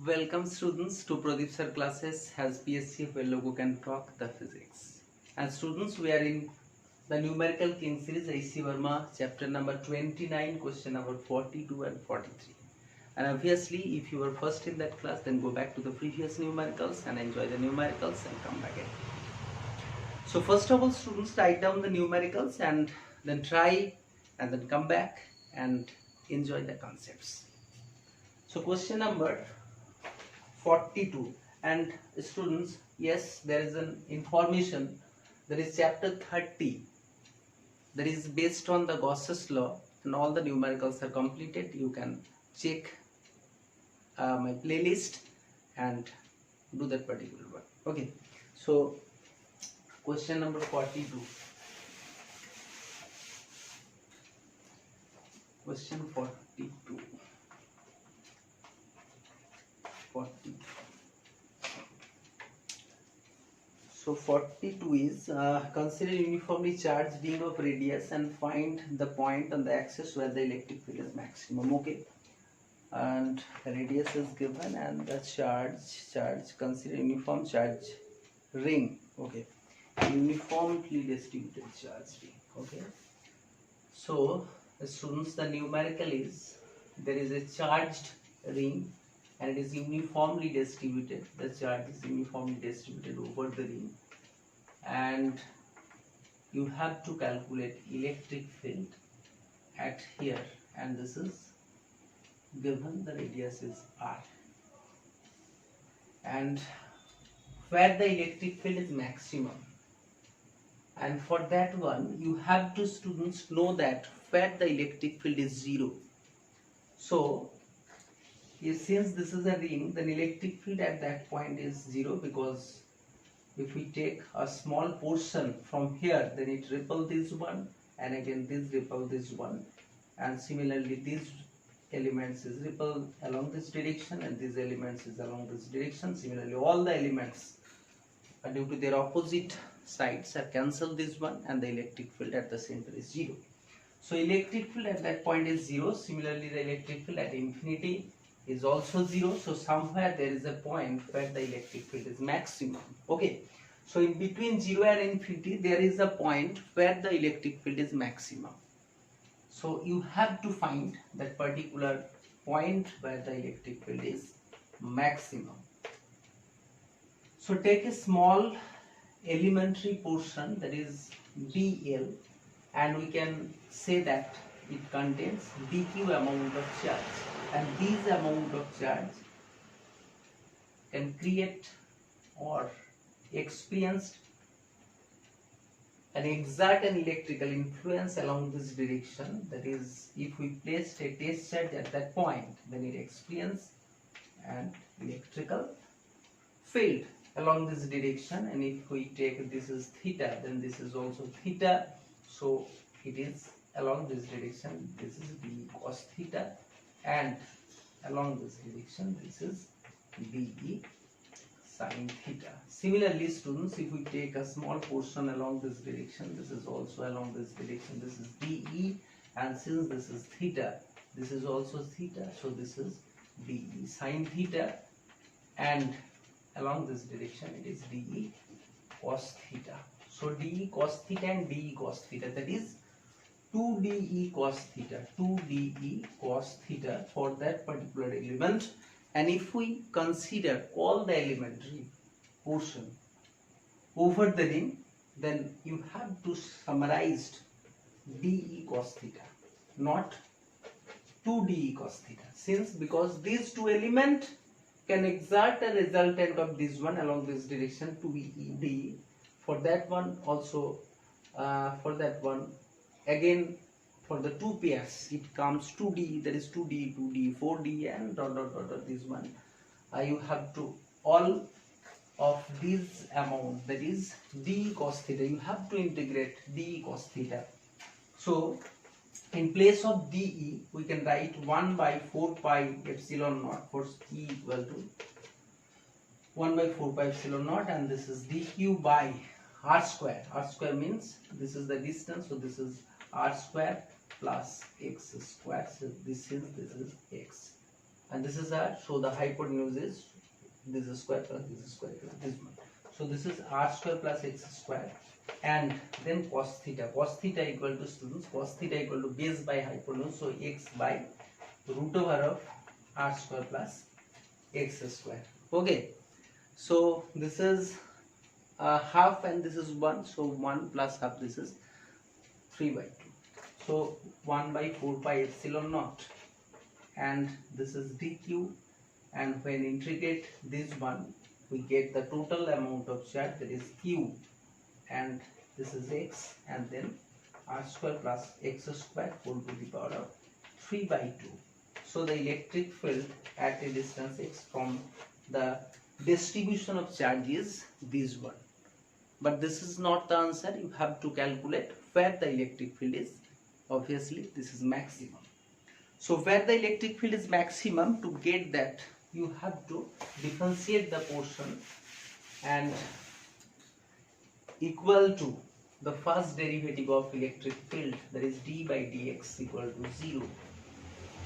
Welcome students to Pradeep sir classes as PSC where logo can talk the physics. And students, we are in the numerical king series AC Verma chapter number 29 question number 42 and 43. And obviously if you were first in that class, then go back to the previous numericals and enjoy the numericals and come back again. So first of all students, write down the numericals and then try and then come back and enjoy the concepts. So question number 42, and students, yes, there is an information, there is chapter 30 that is based on the Gauss's law, and all the numericals are completed. You can check my playlist and do that particular one. Okay, so question number 42. Question 42. 40. So 42 is consider uniformly charged ring of radius and find the point on the axis where the electric field is maximum. Okay, and the radius is given and the charge consider uniform charge ring. Okay, uniformly distributed charge ring. Okay, so students, the numerical is there is a charged ring and it is uniformly distributed. The charge is uniformly distributed over the ring, and you have to calculate electric field at here, and this is given. The radius is r, and where the electric field is maximum, and for that one you have to students know that where the electric field is 0. So since this is a ring, then electric field at that point is 0, because if we take a small portion from here, then it repel this one, and again this repel this one, and similarly these elements is repel along this direction and these elements is along this direction. Similarly all the elements due to their opposite sides are cancelled this one, and the electric field at the center is 0. So electric field at that point is 0. Similarly the electric field at infinity is also 0. So somewhere there is a point where the electric field is maximum. Okay, so in between 0 and infinity there is a point where the electric field is maximum. So you have to find that particular point where the electric field is maximum. So take a small elementary portion, that is dl, and we can say that it contains dq amount of charge, and this amount of charge can create or experienced and exert an electrical influence along this direction. That is, if we placed a test charge at that point, then it experiences an electrical field along this direction, and if we take this is theta, then this is also theta, so it is along this direction. This is d cos theta, and along this direction this is de sin theta. Similarly students, if we take a small portion along this direction, this is also along this direction, this is de, and since this is theta, this is also theta, so this is de sin theta, and along this direction it is de cos theta. So de cos theta and de cos theta, that is 2 de cos theta, 2 de cos theta for that particular element. And if we consider all the elementary portion over the ring, then you have to summarize de cos theta, not 2 de cos theta, since because these two elements can exert a resultant of this one along this direction to be de. For that one also, for that one again, for the two pairs it comes 2d, that is 2d, 2d, 4d, and dot dot dot dot this one. You have to all of this amount, that is d cos theta, you have to integrate d cos theta. So in place of de we can write 1 by 4 pi epsilon naught for e equal to 1 by 4 pi epsilon naught, and this is dq by r square. R square means this is the distance, so this is r square plus x square, so this is x. and this is r. So the hypotenuse is this is square plus this is square plus this one. So this is r square plus x square, and then cos theta. Cos theta equal to, students, cos theta equal to base by hypotenuse. So x by root over of r square plus x square. Okay. So this is half and this is 1. So 1 plus half, this is 3 by 2. So 1 by 4 pi epsilon naught, and this is dq, and when integrate this one we get the total amount of charge, that is q, and this is x, and then r square plus x square whole to the power of 3 by 2. So the electric field at a distance x from the distribution of charge is this one. But this is not the answer. You have to calculate where the electric field is. Obviously this is maximum. So where the electric field is maximum, to get that you have to differentiate the portion and equal to the first derivative of electric field, that is d by dx equal to 0,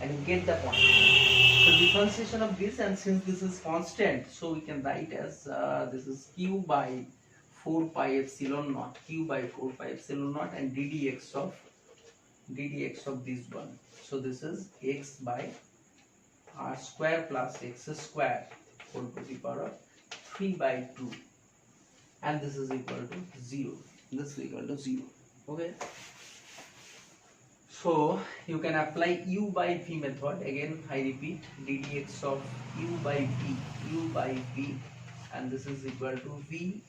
and you get the point. So differentiation of this, and since this is constant, so we can write as this is q by 4 pi epsilon naught, q by 4 pi epsilon naught, and ddx of this one. So this is x by r square plus x square whole to the power of 3 by 2, and this is equal to 0. This is equal to 0. Okay. So you can apply u by v method. Again I repeat, ddx of u by v, and this is equal to v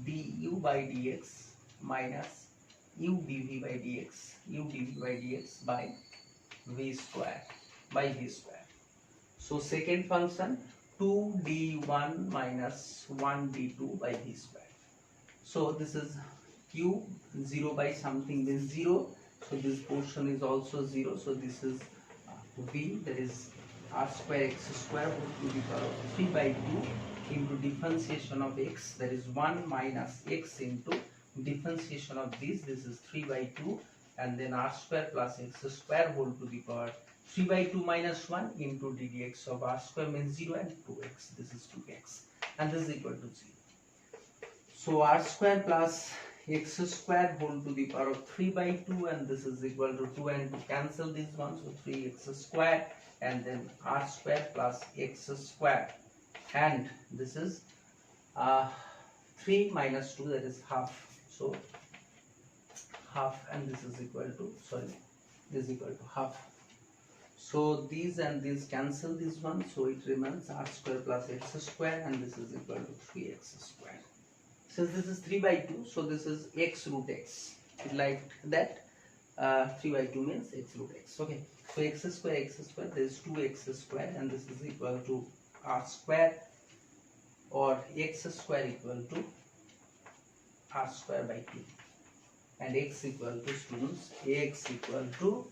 du by dx minus u dv by dx by v square. So second function 2d1 minus 1d2 by v square. So this is q, 0 by something means 0. So this portion is also 0. So this is v, that is r square x square whole to the power of 3 by 2 into differentiation of x, that is 1 minus x into differentiation of this is 3 by 2, and then r square plus x square whole to the power 3 by 2 minus 1 into ddx of r square means 0, and 2x, this is 2x, and this is equal to 0. So r square plus x square whole to the power of 3 by 2, and this is equal to 2, and to cancel this one, so 3x square, and then r square plus x square, and this is 3 minus 2, that is half. So half, and this is equal to, this is equal to half. So these and these cancel this one, so it remains r square plus x square, and this is equal to 3x square. Since this is 3 by 2, so this is x root x. Like that, 3 by 2 means x root x. Okay, so x square, there is 2x square, and this is equal to r square, or x square equal to r square by 2, and x equal to, students, x equal to,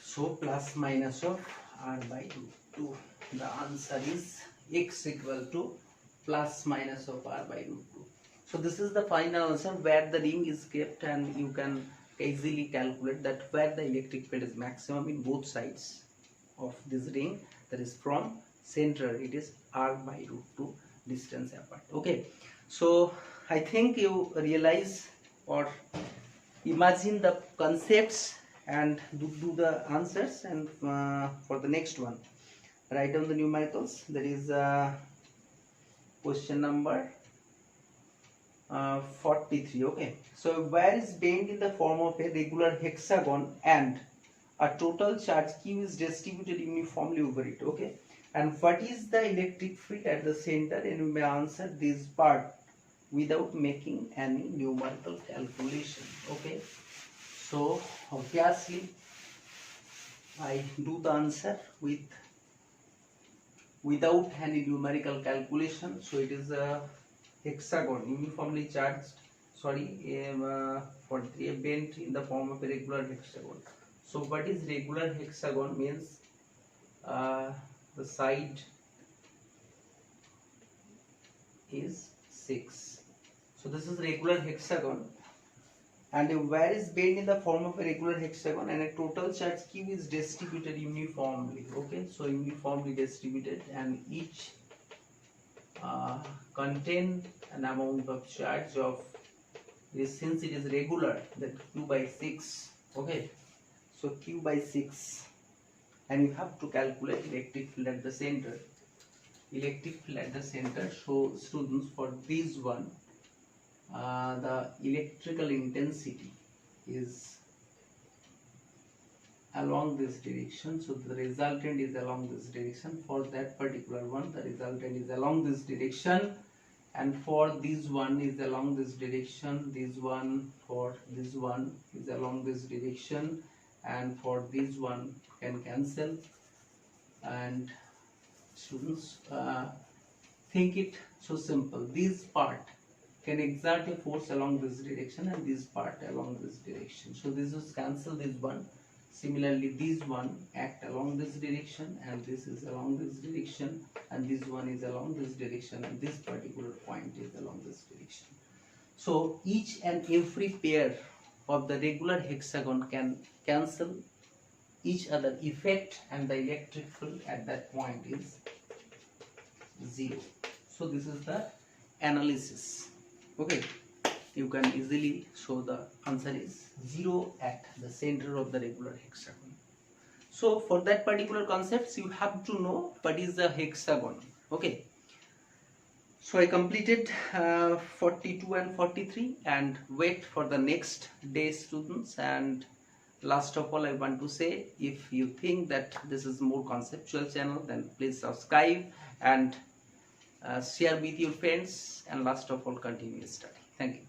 so plus minus of r by root 2. The answer is x equal to plus minus of r by root 2. So this is the final answer where the ring is kept, and you can easily calculate that where the electric field is maximum in both sides of this ring, that is from center it is r by root 2 distance apart. Okay, so I think you realize or imagine the concepts and do the answers, and for the next one write down the numericals. There is question number 43. Okay, so where is bent in the form of a regular hexagon and a total charge q is distributed uniformly over it. Okay, and what is the electric field at the center, and you may answer this part without making any numerical calculation. Okay, so obviously I do the answer without any numerical calculation. So it is a hexagon uniformly charged, for a bent in the form of a regular hexagon. So what is regular hexagon means? The side is 6. So this is regular hexagon, And where is bend in the form of a regular hexagon, and a total charge Q is distributed uniformly. Okay, so uniformly distributed, and each contain an amount of charge of this, since it is regular, that Q by 6. Okay, so Q by 6, and you have to calculate electric field at the center. Electric field at the center. So students, for this one, the electrical intensity is along this direction, so the resultant is along this direction. For that particular one, the resultant is along this direction, and for this one is along this direction. This one, for this one is along this direction, and for this one can cancel. And students, think it so simple. This part can exert a force along this direction, and this part along this direction. So this is cancel this one. Similarly, this one act along this direction, and this is along this direction, and this one is along this direction, and this particular point is along this direction. So each and every pair of the regular hexagon can cancel each other effect, and the electric field at that point is 0. So this is the analysis. Okay, you can easily show the answer is 0 at the center of the regular hexagon. So for that particular concepts, you have to know what is the hexagon. Okay, so I completed 42 and 43, and wait for the next day, students. And last of all, I want to say, if you think that this is more conceptual channel, then please subscribe and share with your friends, and last of all, continue study. Thank you.